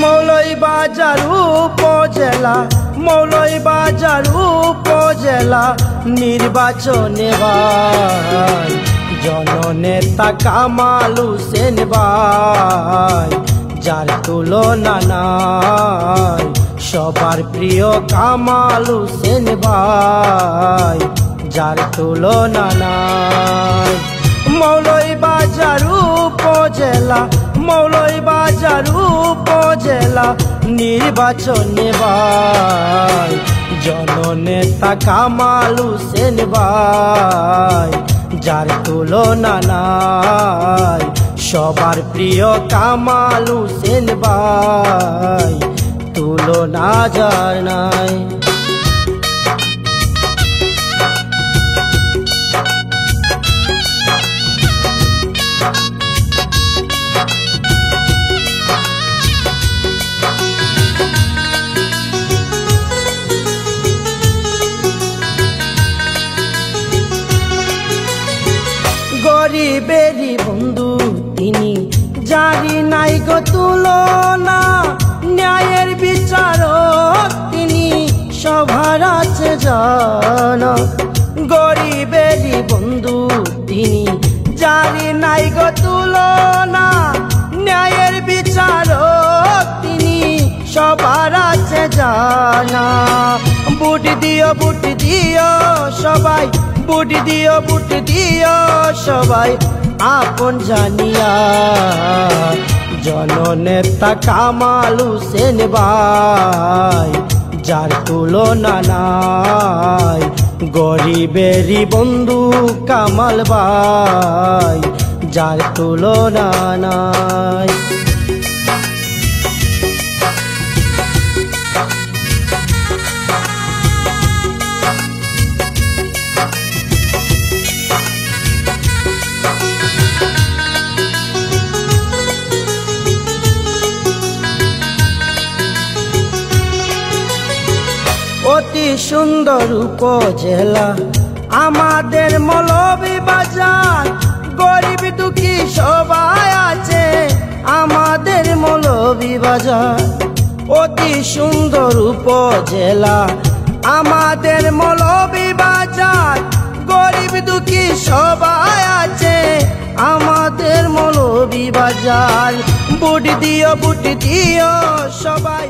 মৌলভীবাজার উপজেলা মৌলভীবাজার উপজেলা নির্বাচনে ভাই জননেতা কামাল হোসেন ভাই যার তুলনা নাই সবার প্রিয় কামাল হোসেন ভাই যার তুলনা নাই। মৌলভীবাজার উপজেলা মৌলভীবাজার উপজেলা নির্বাচনে ভাই জননেতা কামাল হোসেন ভাই যার তুলনা নাই সবার প্রিয় কামাল হোসেন ভাই তুলনা যার নাই। গরিবেরই বন্ধু তিনি জানি নাই গো তুলনা ন্যায়ের বিচারক তিনি সবার আছে জানা। গরিবেরই বন্ধু তিনি জানি নাই গো তুলনা ন্যায়ের বিচারক তিনি সবার আছে জানা। বুট দিও সবাই বুট দিও সবাই আপন জানিয়া জননেতা কামাল হোসেন ভাই যার তুলনা নাই গরিবেরই বন্ধু কামাল ভাই যার তুলনা নাই। অতি সুন্দর উপজেলা আমাদের মৌলভীবাজার গরিব দুঃখী সবাই আছে আমাদের মৌলভীবাজার। অতি সুন্দর উপজেলা আমাদের মৌলভীবাজার গরিব দুঃখী সবাই আছে আমাদের মৌলভীবাজার। বুট দিও সবাই।